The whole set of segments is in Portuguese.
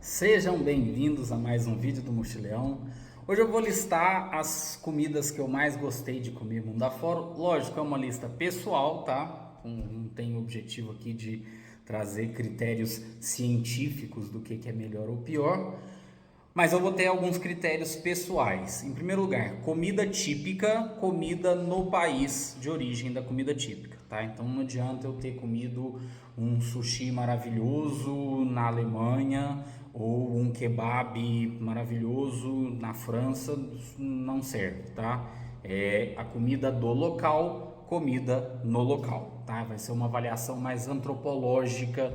Sejam bem-vindos a mais um vídeo do Mochileão. Hoje eu vou listar as comidas que eu mais gostei de comer mundo afora. Lógico, é uma lista pessoal, tá? Não tem objetivo aqui de trazer critérios científicos do que é melhor ou pior, mas eu vou ter alguns critérios pessoais. Em primeiro lugar, comida típica, comida no país de origem da comida típica, tá? Então não adianta eu ter comido um sushi maravilhoso na Alemanha ou um kebab maravilhoso na França, não serve, tá? É a comida do local, comida no local, tá? Vai ser uma avaliação mais antropológica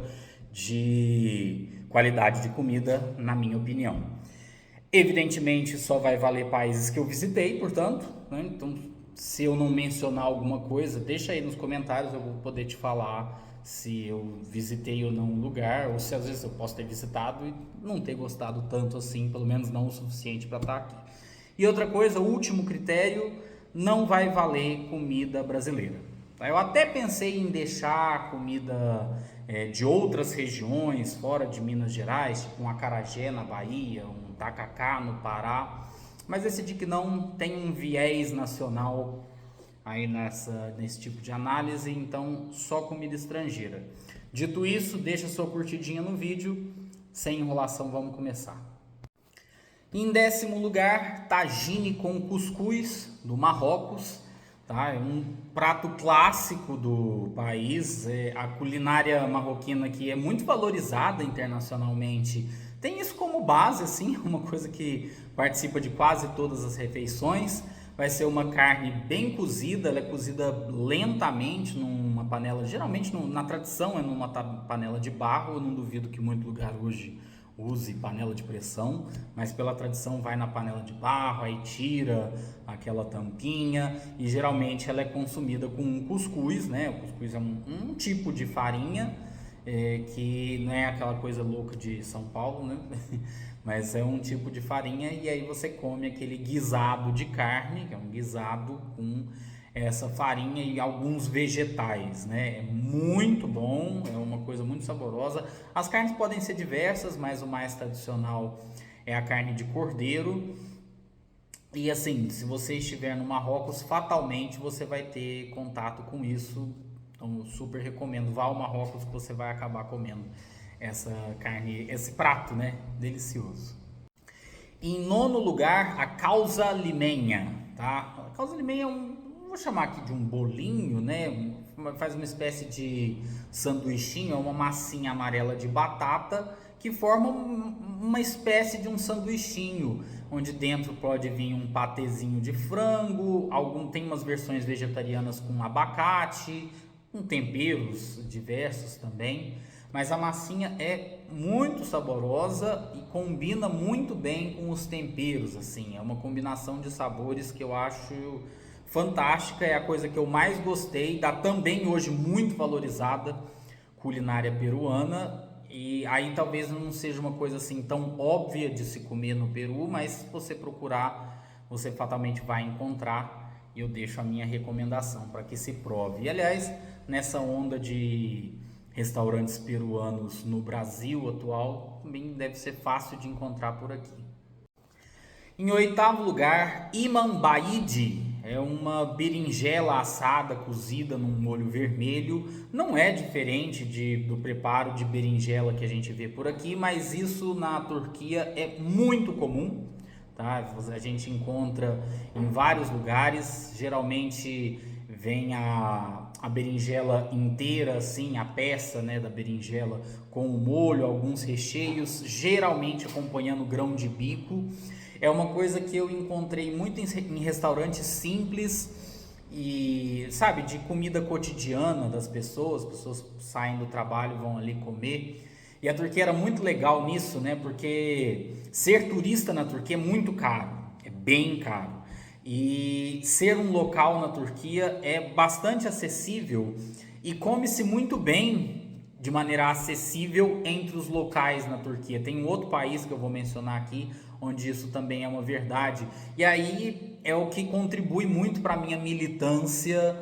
de qualidade de comida, na minha opinião. Evidentemente, só vai valer países que eu visitei, portanto, né? Então, se eu não mencionar alguma coisa, deixa aí nos comentários, eu vou poder te falar se eu visitei ou não um lugar, ou se às vezes eu posso ter visitado e não ter gostado tanto assim, pelo menos não o suficiente para estar aqui. E outra coisa, o último critério, não vai valer comida brasileira. Eu até pensei em deixar comida de outras regiões, fora de Minas Gerais, tipo um acarajé na Bahia, um tacacá no Pará, mas decidi que não, tem um viés nacional aí nesse tipo de análise, então só comida estrangeira. Dito isso, deixa sua curtidinha no vídeo, sem enrolação, vamos começar. Em 10º lugar, tagine com cuscuz, do Marrocos. Tá? É um prato clássico do país. A culinária marroquina aqui é muito valorizada internacionalmente. Tem isso como base, assim, uma coisa que participa de quase todas as refeições. Vai ser uma carne bem cozida, ela é cozida lentamente numa panela, geralmente na tradição é numa panela de barro, eu não duvido que muito lugar hoje use panela de pressão, mas pela tradição vai na panela de barro, aí tira aquela tampinha e geralmente ela é consumida com cuscuz, né? O cuscuz é um tipo de farinha que não é aquela coisa louca de São Paulo, né? Mas é um tipo de farinha e aí você come aquele guisado de carne, que é um guisado com essa farinha e alguns vegetais, né? É muito bom, é uma coisa muito saborosa. As carnes podem ser diversas, mas o mais tradicional é a carne de cordeiro. E assim, se você estiver no Marrocos, fatalmente você vai ter contato com isso. Então, super recomendo. Vá ao Marrocos que você vai acabar comendo essa carne, esse prato, né? Delicioso. Em 9º lugar, a causa limenha, tá? A causa limenha é vou chamar aqui de um bolinho, né? Faz uma espécie de sanduichinho, é uma massinha amarela de batata que forma uma espécie de um sanduichinho, onde dentro pode vir um patezinho de frango, tem umas versões vegetarianas com abacate, com temperos diversos também, mas a massinha é muito saborosa e combina muito bem com os temperos, assim, é uma combinação de sabores que eu acho fantástica, é a coisa que eu mais gostei, tá também hoje muito valorizada, culinária peruana, e aí talvez não seja uma coisa assim tão óbvia de se comer no Peru, mas se você procurar, você fatalmente vai encontrar, e eu deixo a minha recomendação para que se prove. E aliás, nessa onda de restaurantes peruanos no Brasil atual, também deve ser fácil de encontrar por aqui. Em 8º lugar, imambaíde, é uma berinjela assada, cozida num molho vermelho. Não é diferente do preparo de berinjela que a gente vê por aqui, mas isso na Turquia é muito comum, tá? A gente encontra em vários lugares, geralmente vem a berinjela inteira, assim, a peça, né, da berinjela com o molho, alguns recheios, geralmente acompanhando grão de bico. É uma coisa que eu encontrei muito em restaurantes simples e, sabe, de comida cotidiana das pessoas. As pessoas saem do trabalho e vão ali comer. E a Turquia era muito legal nisso, né? Porque ser turista na Turquia é muito caro, é bem caro. E ser um local na Turquia é bastante acessível e come-se muito bem de maneira acessível entre os locais na Turquia. Tem um outro país que eu vou mencionar aqui, onde isso também é uma verdade. E aí é o que contribui muito para a minha militância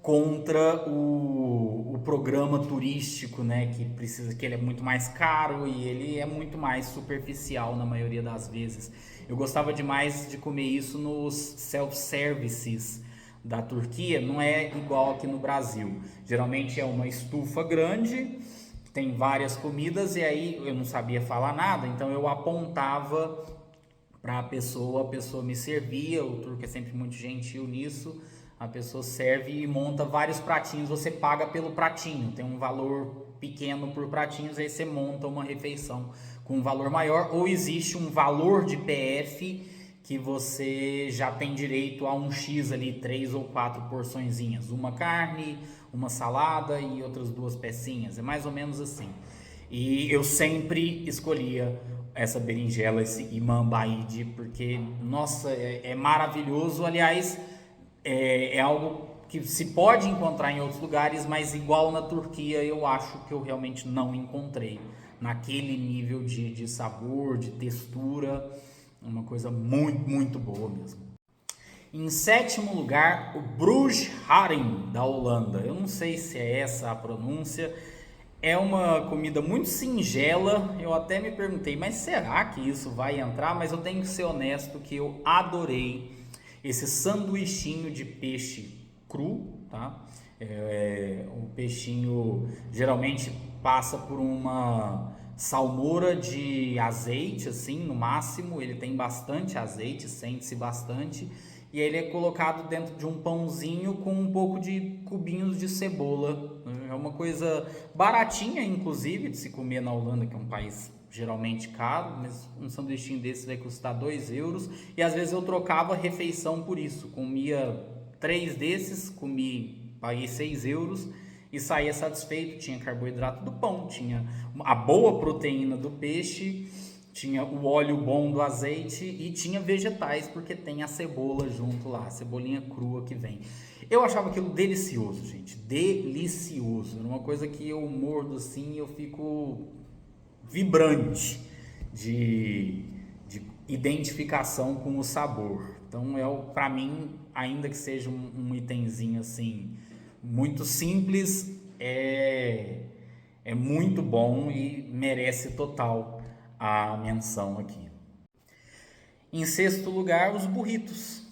contra o programa turístico, né, que ele é muito mais caro e ele é muito mais superficial na maioria das vezes. Eu gostava demais de comer isso nos self-services da Turquia, não é igual aqui no Brasil. Geralmente é uma estufa grande, tem várias comidas e aí eu não sabia falar nada, então eu apontava para a pessoa me servia, o turco é sempre muito gentil nisso, a pessoa serve e monta vários pratinhos, você paga pelo pratinho, tem um valor pequeno por pratinhos, aí você monta uma refeição com um valor maior, ou existe um valor de PF que você já tem direito a um X ali, 3 ou 4 porçõezinhas, uma carne, uma salada e outras 2 pecinhas, é mais ou menos assim. E eu sempre escolhia essa berinjela, esse imam baidi, porque, nossa, é maravilhoso. Aliás, é algo que se pode encontrar em outros lugares, mas igual na Turquia eu acho que eu realmente não encontrei. Naquele nível de sabor, de textura, uma coisa muito, muito boa mesmo. Em sétimo lugar, o Bruges Haring, da Holanda. Eu não sei se é essa a pronúncia. É uma comida muito singela. Eu até me perguntei, mas será que isso vai entrar? Mas eu tenho que ser honesto que eu adorei esse sanduichinho de peixe cru, tá? O peixinho geralmente passa por uma salmoura de azeite, assim, no máximo. Ele tem bastante azeite, sente-se bastante. E ele é colocado dentro de um pãozinho com um pouco de cubinhos de cebola. É uma coisa baratinha, inclusive, de se comer na Holanda, que é um país geralmente caro, mas um sanduichinho desse vai custar 2 euros. E às vezes eu trocava refeição por isso. Comia 3 desses, paguei 6 euros e saía satisfeito. Tinha carboidrato do pão, tinha a boa proteína do peixe, tinha o óleo bom do azeite e tinha vegetais, porque tem a cebola junto lá, a cebolinha crua que vem. Eu achava aquilo delicioso, gente, delicioso. Era uma coisa que eu mordo assim e eu fico vibrante de identificação com o sabor. Então, para mim, ainda que seja um itemzinho assim, muito simples, é muito bom e merece total a menção aqui. Em sexto lugar, os burritos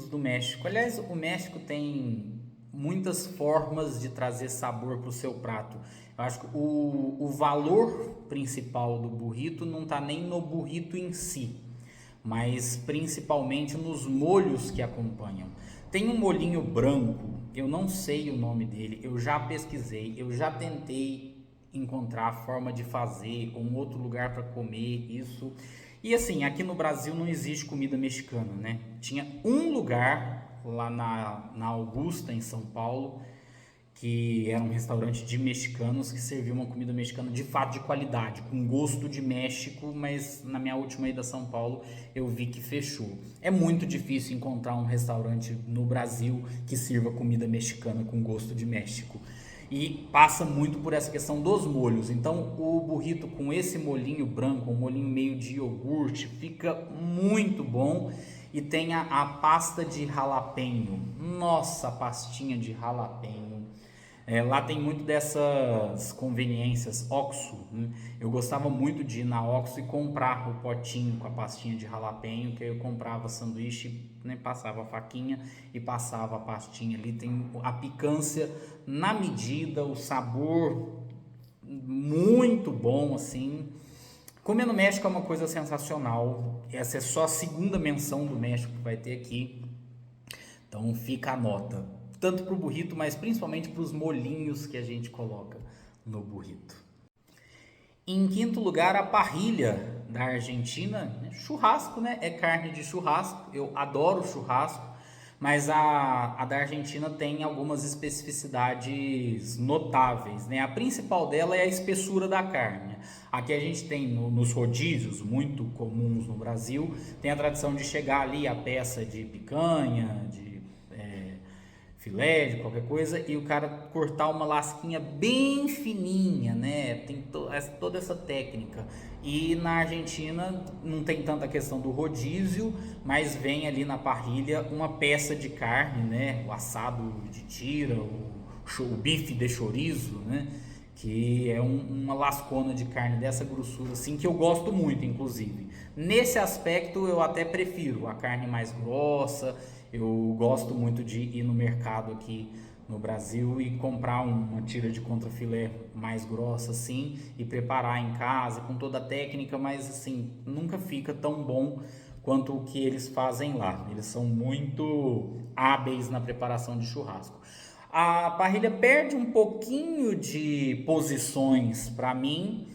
do México. Aliás, o México tem muitas formas de trazer sabor para o seu prato. Eu acho que o valor principal do burrito não está nem no burrito em si, mas principalmente nos molhos que acompanham. Tem um molhinho branco, eu não sei o nome dele, eu já pesquisei, eu já tentei encontrar a forma de fazer, um outro lugar para comer isso. E assim, aqui no Brasil não existe comida mexicana, né? Tinha um lugar lá na Augusta, em São Paulo, que era um restaurante de mexicanos que servia uma comida mexicana de fato de qualidade, com gosto de México, mas na minha última ida a São Paulo eu vi que fechou. É muito difícil encontrar um restaurante no Brasil que sirva comida mexicana com gosto de México. E passa muito por essa questão dos molhos. Então o burrito com esse molhinho branco, um molhinho meio de iogurte, fica muito bom. E tem a pasta de jalapeño. Nossa, a pastinha de jalapeño. Lá tem muito dessas conveniências OXXO, né? Eu gostava muito de ir na OXXO e comprar o potinho com a pastinha de jalapeño, que aí eu comprava sanduíche, né, passava a faquinha e passava a pastinha ali. Tem a picância na medida, o sabor muito bom, assim. Comer no México é uma coisa sensacional. Essa é só a segunda menção do México que vai ter aqui. Então fica a nota. Tanto para o burrito, mas principalmente para os molhinhos que a gente coloca no burrito. Em quinto lugar, a parrilha da Argentina. Churrasco, né? É carne de churrasco. Eu adoro churrasco, mas a da Argentina tem algumas especificidades notáveis, né? A principal dela é a espessura da carne. Aqui a gente tem nos rodízios, muito comuns no Brasil, tem a tradição de chegar ali a peça de picanha, de filé, de qualquer coisa, e o cara cortar uma lasquinha bem fininha, né? Tem toda essa técnica. E na Argentina não tem tanta questão do rodízio, mas vem ali na parrilha uma peça de carne, né? O assado de tira, o bife de chorizo, né? Que é uma lascona de carne dessa grossura, assim, que eu gosto muito, inclusive. Nesse aspecto, eu até prefiro a carne mais grossa. Eu gosto muito de ir no mercado aqui no Brasil e comprar uma tira de contrafilé mais grossa, assim, e preparar em casa com toda a técnica, mas, assim, nunca fica tão bom quanto o que eles fazem lá. Eles são muito hábeis na preparação de churrasco. A parrilha perde um pouquinho de posições para mim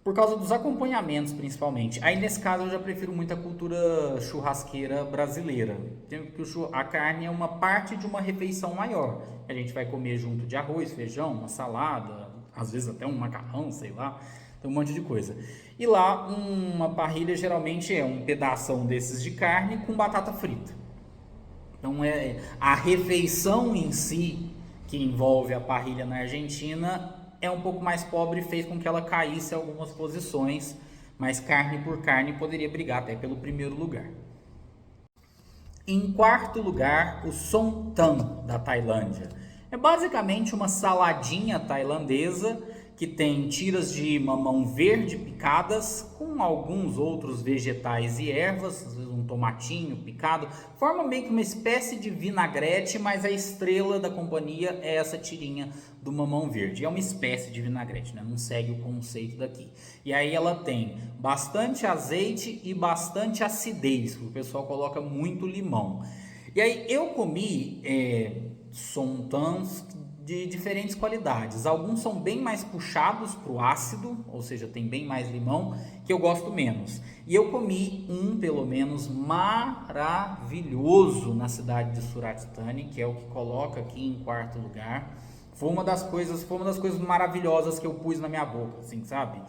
por causa dos acompanhamentos, principalmente. Aí nesse caso eu já prefiro muito a cultura churrasqueira brasileira. Porque a carne é uma parte de uma refeição maior. A gente vai comer junto de arroz, feijão, uma salada, às vezes até um macarrão, sei lá. Tem um monte de coisa. E lá uma parrilha geralmente é um pedação desses de carne com batata frita. Então é a refeição em si que envolve a parrilha na Argentina é um pouco mais pobre e fez com que ela caísse algumas posições, mas carne por carne poderia brigar até pelo primeiro lugar. Em quarto lugar, o som tam da Tailândia. É basicamente uma saladinha tailandesa que tem tiras de mamão verde picadas com alguns outros vegetais e ervas, às vezes um tomatinho picado, forma meio que uma espécie de vinagrete, mas a estrela da companhia é essa tirinha do mamão verde. É uma espécie de vinagrete, né? Não segue o conceito daqui. E aí ela tem bastante azeite e bastante acidez, o pessoal coloca muito limão. E aí eu comi sontans de diferentes qualidades. Alguns são bem mais puxados para o ácido, ou seja, tem bem mais limão, que eu gosto menos. E eu comi um, pelo menos, maravilhoso na cidade de Surat Thani, que é o que coloca aqui em quarto lugar. Foi uma das coisas maravilhosas que eu pus na minha boca, assim, sabe?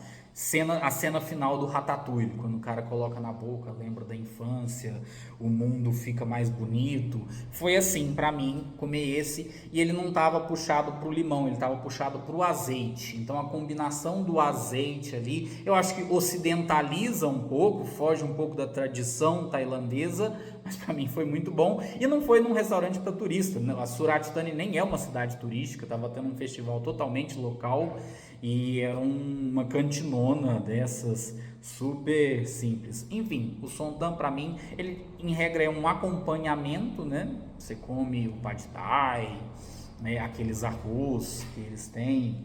A cena final do Ratatouille, quando o cara coloca na boca, lembra da infância, o mundo fica mais bonito. Foi assim para mim comer esse, e ele não estava puxado pro limão, ele estava puxado pro azeite. Então a combinação do azeite ali, eu acho que ocidentaliza um pouco, foge um pouco da tradição tailandesa, mas para mim foi muito bom. E não foi num restaurante para turista, né? A Surat Thani nem é uma cidade turística, estava tendo um festival totalmente local e era uma cantinona dessas super simples. Enfim, o Sondan para mim, ele em regra é um acompanhamento, né? Você come o pad thai, né? Aqueles arroz que eles têm,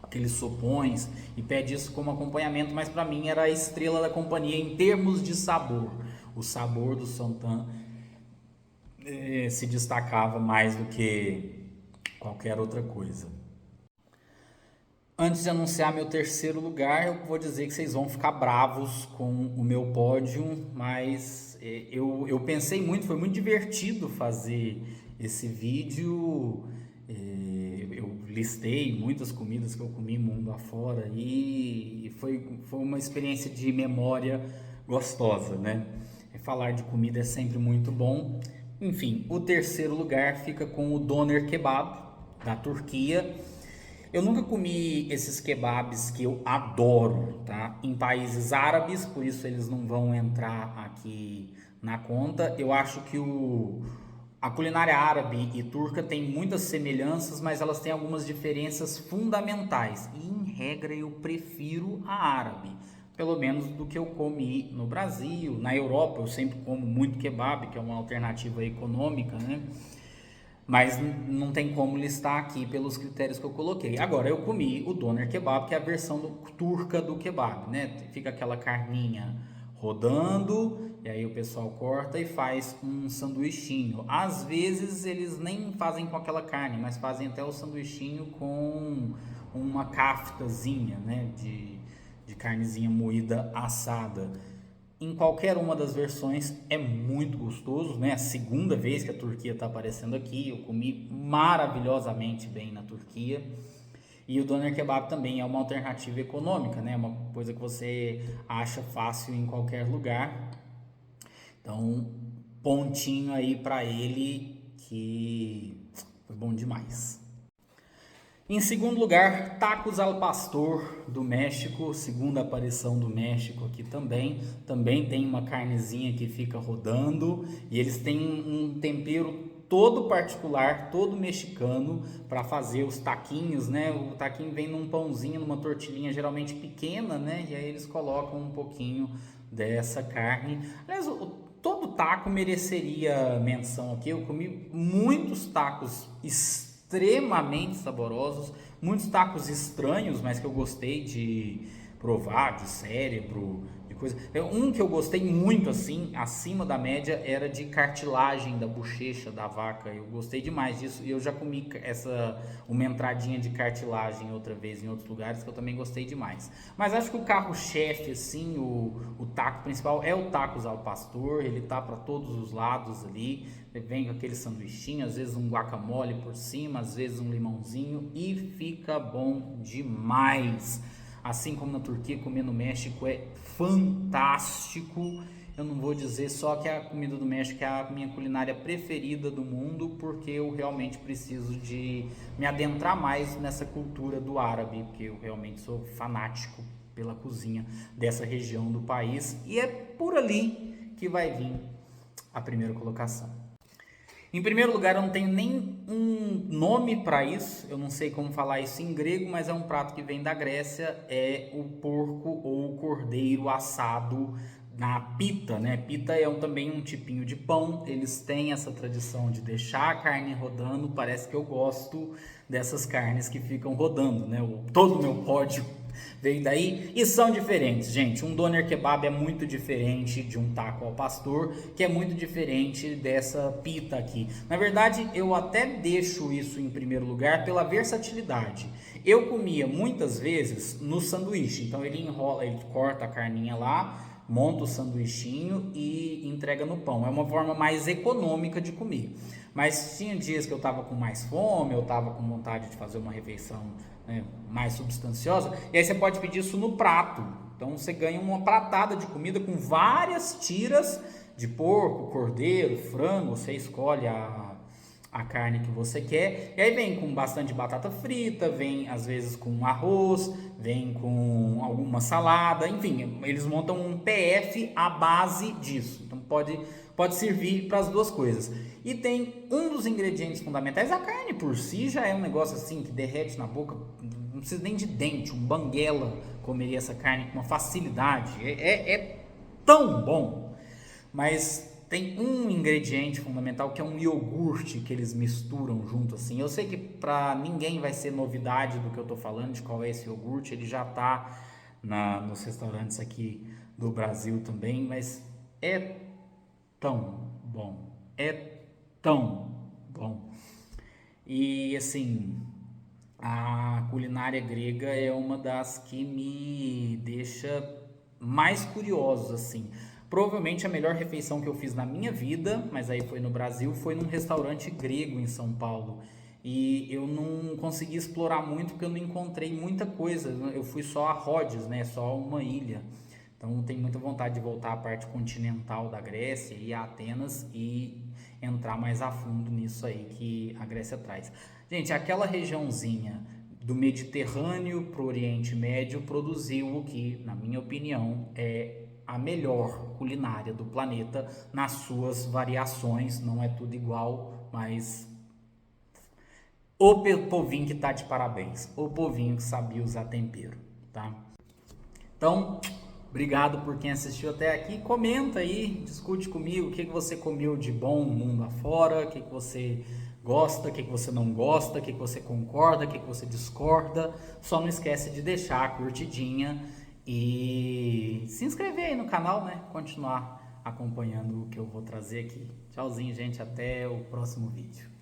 aqueles sopões, e pede isso como acompanhamento, mas para mim era a estrela da companhia em termos de sabor. O sabor do Sondan se destacava mais do que qualquer outra coisa. Antes de anunciar meu terceiro lugar, eu vou dizer que vocês vão ficar bravos com o meu pódio, mas eu pensei muito, foi muito divertido fazer esse vídeo. Eu listei muitas comidas que eu comi mundo afora e foi uma experiência de memória gostosa, né? Falar de comida é sempre muito bom. Enfim, o terceiro lugar fica com o Doner Kebab, da Turquia. Eu nunca comi esses kebabs que eu adoro, tá? Em países árabes, por isso eles não vão entrar aqui na conta. Eu acho que a culinária árabe e turca tem muitas semelhanças, mas elas têm algumas diferenças fundamentais. E em regra eu prefiro a árabe, pelo menos do que eu comi no Brasil. Na Europa eu sempre como muito kebab, que é uma alternativa econômica, né? Mas não tem como listar aqui pelos critérios que eu coloquei. Agora, eu comi o doner kebab, que é a versão turca do kebab, né? Fica aquela carninha rodando, e aí o pessoal corta e faz um sanduichinho. Às vezes eles nem fazem com aquela carne, mas fazem até o sanduichinho com uma kaftazinha, né? De carnezinha moída assada. Em qualquer uma das versões é muito gostoso, né? A segunda vez que a Turquia está aparecendo aqui, eu comi maravilhosamente bem na Turquia. E o doner kebab também é uma alternativa econômica, né? Uma coisa que você acha fácil em qualquer lugar. Então, pontinho aí para ele que Foi bom demais. Em segundo lugar, tacos al pastor do México, segunda aparição do México aqui também. Também tem uma carnezinha que fica rodando e eles têm um tempero todo particular, todo mexicano para fazer os taquinhos, né? O taquinho vem num pãozinho, numa tortilhinha geralmente pequena, né? E aí eles colocam um pouquinho dessa carne. Aliás, todo taco mereceria menção aqui. Eu comi muitos tacos extremamente saborosos, muitos tacos estranhos, mas que eu gostei de provar, de cérebro, de coisa. Um que eu gostei muito, assim, acima da média, era de cartilagem da bochecha da vaca. Eu gostei demais disso e eu já comi uma entradinha de cartilagem outra vez em outros lugares que eu também gostei demais. Mas acho que o carro-chefe, assim, o taco principal é o tacos ao pastor. Ele tá para todos os lados ali. Vem com aquele sanduichinho, às vezes um guacamole por cima, às vezes um limãozinho e fica bom demais. Assim como na Turquia, comer no México é fantástico. Eu não vou dizer só que a comida do México é a minha culinária preferida do mundo, porque eu realmente preciso de me adentrar mais nessa cultura do árabe, porque eu realmente sou fanático pela cozinha dessa região do país e é por ali que vai vir a primeira colocação. Em primeiro lugar, eu não tenho nem um nome para isso, eu não sei como falar isso em grego, mas é um prato que vem da Grécia, é o porco ou o cordeiro assado na pita, né? Pita é também um tipinho de pão, eles têm essa tradição de deixar a carne rodando, parece que eu gosto dessas carnes que ficam rodando, né? Todo o meu pódio veio daí e são diferentes, gente. Um doner kebab é muito diferente de um taco ao pastor, que é muito diferente dessa pita aqui. Na verdade, eu até deixo isso em primeiro lugar pela versatilidade. Eu comia muitas vezes no sanduíche, então ele enrola, ele corta a carninha lá, monta o sanduichinho e entrega no pão. É uma forma mais econômica de comer. Mas tinha dias que eu estava com mais fome, eu estava com vontade de fazer uma refeição, né, mais substanciosa, e aí você pode pedir isso no prato. Então você ganha uma pratada de comida com várias tiras de porco, cordeiro, frango, você escolhe a carne que você quer, e aí vem com bastante batata frita, vem às vezes com arroz, vem com alguma salada, enfim, eles montam um PF à base disso, então pode servir para as duas coisas. E tem um dos ingredientes fundamentais, a carne por si já é um negócio assim que derrete na boca, não precisa nem de dente, um banguela comeria essa carne com uma facilidade, é tão bom, mas tem um ingrediente fundamental que é um iogurte que eles misturam junto assim. Eu sei que para ninguém vai ser novidade do que eu tô falando, de qual é esse iogurte, ele já tá nos restaurantes aqui do Brasil também, mas é tão bom, é tão bom. E assim, a culinária grega é uma das que me deixa mais curioso assim. Provavelmente a melhor refeição que eu fiz na minha vida, mas aí foi no Brasil, foi num restaurante grego em São Paulo. E eu não consegui explorar muito porque eu não encontrei muita coisa. Eu fui só a Rhodes, né? Só uma ilha. Então tenho muita vontade de voltar à parte continental da Grécia e a Atenas e entrar mais a fundo nisso aí que a Grécia traz. Gente, aquela regiãozinha do Mediterrâneo para o Oriente Médio produziu o que, na minha opinião, é a melhor culinária do planeta nas suas variações. Não é tudo igual, mas o povinho que tá de parabéns, o povinho que sabia usar tempero, tá? Então, obrigado por quem assistiu até aqui. Comenta aí, discute comigo o que você comeu de bom mundo afora, o que você gosta, o que você não gosta, o que você concorda, o que você discorda. Só não esquece de deixar a curtidinha e se inscrever aí no canal, né? Continuar acompanhando o que eu vou trazer aqui. Tchauzinho, gente. Até o próximo vídeo.